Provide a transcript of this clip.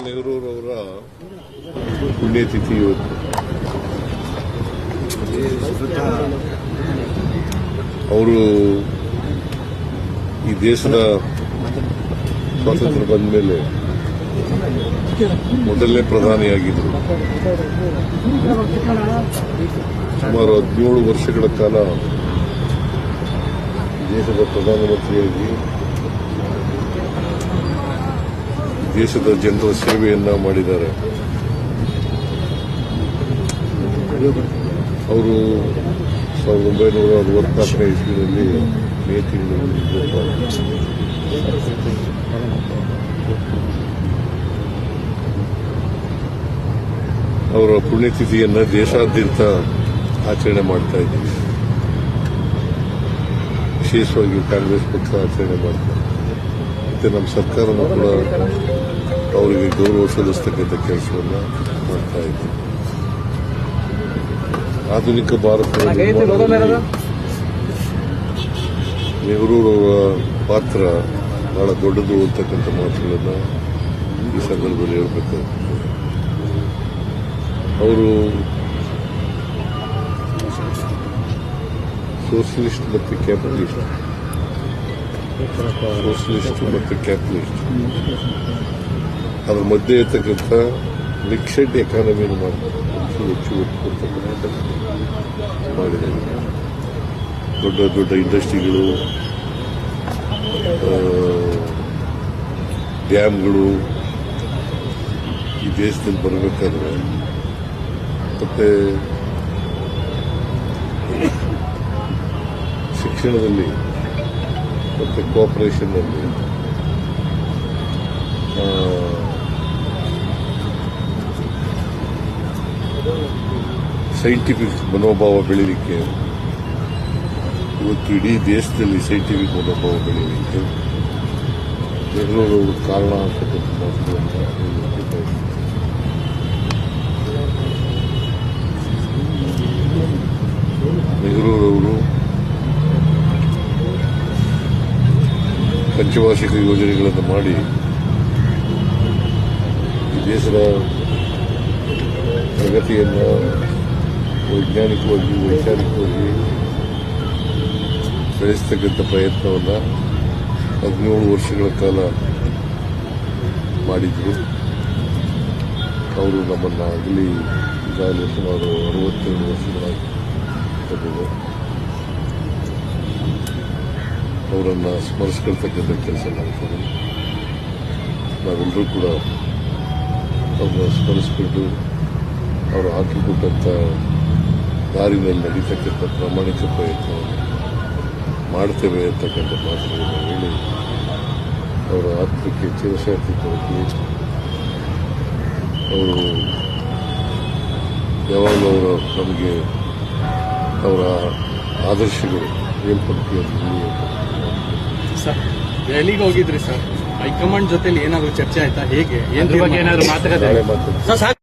ನೆಹರೂರವರ ಪುಣ್ಯತಿಥಿ ಇವತ್ತು. ಅವರು ಈ ದೇಶದ ಸ್ವಾತಂತ್ರ್ಯ ಬಂದ ಮೇಲೆ ಮೊದಲನೇ ಪ್ರಧಾನಿಯಾಗಿದ್ದರು. ಸುಮಾರು 17 ವರ್ಷಗಳ ಕಾಲ ದೇಶದ ಪ್ರಧಾನಮಂತ್ರಿಯಾಗಿ ದೇಶದ ಜನರ ಸೇವೆಯನ್ನ ಮಾಡಿದ್ದಾರೆ. ಅವರು 1964ನೇ ಇಸ್ವಿನಲ್ಲಿ ಮೇ ತಿಂಗಳಲ್ಲಿ ಅವರ ಪುಣ್ಯತಿಥಿಯನ್ನ ದೇಶಾದ್ಯಂತ ಆಚರಣೆ ಮಾಡ್ತಾ ಇದ್ದೀವಿ. ವಿಶೇಷವಾಗಿ ಕಾಂಗ್ರೆಸ್ ಪಕ್ಷ ಆಚರಣೆ ಮಾಡ್ತಾರೆ. ಮತ್ತೆ ನಮ್ಮ ಸರ್ಕಾರನೂ ಕೂಡ ಅವರಿಗೆ ಗೌರವ ಸಲ್ಲಿಸತಕ್ಕಂಥ ಕೆಲಸವನ್ನ ಮಾಡ್ತಾ ಇದ್ದೀವಿ. ಆಧುನಿಕ ಭಾರತದ ನಿರ್ಮಾಣದಲ್ಲಿ ನೆಹರೂರವರ ಪಾತ್ರ ಬಹಳ ದೊಡ್ಡದು ಅಂತಕ್ಕಂಥ ಮಾತುಗಳನ್ನು ಈ ಸಂದರ್ಭದಲ್ಲಿ ಹೇಳಬೇಕಾಗುತ್ತೆ. ಅವರು ಸೋಷಲಿಸ್ಟ್ ಮತ್ತು ಕ್ಯಾಪಿಟಲಿಸ್ಟ್ ಅದರ ಮಧ್ಯೆ ಇರ್ತಕ್ಕಂಥ ಮಿಕ್ಸೆಡ್ ಎಕಾನಮಿಯನ್ನು ಮಾಡ್ತಾರೆ. ಹೆಚ್ಚು ಒತ್ತು ಮಾಡಿದ್ದಾರೆ. ದೊಡ್ಡ ದೊಡ್ಡ ಇಂಡಸ್ಟ್ರಿಗಳು, ಡ್ಯಾಮ್ಗಳು ಈ ದೇಶದಲ್ಲಿ ಬರಬೇಕಾದ್ರೆ ಮತ್ತೆ ಶಿಕ್ಷಣದಲ್ಲಿ ಮತ್ತೆ ಕೋಆಪರೇಷನ್ನಲ್ಲಿ ಸೈಂಟಿಫಿಕ್ ಮನೋಭಾವ ಬೆಳೀಲಿಕ್ಕೆ, ಇವತ್ತು ಇಡೀ ದೇಶದಲ್ಲಿ ಸೈಂಟಿಫಿಕ್ ಮನೋಭಾವ ಬೆಳೀಲಿಕ್ಕೆ ನೆಹರೂರವರು ಕಾರಣ ಅಂತಕ್ಕಂಥ ಮಾತುಗಳನ್ನು ನೆಹರೂರವರು ಪಂಚವಾರ್ಷಿಕ ಯೋಜನೆಗಳನ್ನು ಮಾಡಿ ಈ ದೇಶದ ಪ್ರಗತಿಯನ್ನು ವೈಜ್ಞಾನಿಕವಾಗಿ ವೈಚಾರಿಕವಾಗಿ ಬೆಳೆಸತಕ್ಕಂಥ ಪ್ರಯತ್ನವನ್ನು 17 ವರ್ಷಗಳ ಕಾಲ ಮಾಡಿದ್ರು. ಅವರು ನಮ್ಮನ್ನು ಆಗಲಿ ಈಗಾಗಲೇ ಸುಮಾರು 62 ವರ್ಷಗಳಾಗಿದೆ. ಅವರನ್ನು ಸ್ಮರಿಸ್ಕೊಳ್ತಕ್ಕಂಥ ಕೆಲಸ ಮಾಡ್ತಾರೆ. ನಾವೆಲ್ಲರೂ ಕೂಡ ಅವ್ರನ್ನ ಸ್ಮರಿಸ್ಕೊಂಡು ಅವರು ಹಾಕಿಕೊಟ್ಟಂಥ ದಾರಿನಲ್ಲಿ ನಡೀತಕ್ಕಂಥ ಪ್ರಾಮಾಣಿಕ ಪ್ರಯತ್ನವನ್ನು ಮಾಡ್ತೇವೆ ಅಂತಕ್ಕಂಥ ಮಾತುಗಳನ್ನು ಹೇಳಿ ಅವರ ಆತ್ಮಕ್ಕೆ ಚಿರಶಾಂತಿ ಕೊಡುತ್ತಿ ಅವರು ಯಾವಾಗಲೂ ನಮಗೆ ಅವರ ಆದರ್ಶಗಳು ಹೇಳ್ಪಡ್ತೀವಿ. ಸರ್, ದೆಹಲಿಗೆ ಹೋಗಿದ್ರಿ ಸರ್, ಹೈಕಮಾಂಡ್ ಜೊತೆಲಿ ಏನಾದ್ರು ಚರ್ಚೆ ಆಯ್ತಾ? ಹೇಗೆ ಏನಾದ್ರು ಮಾತುಕತೆ?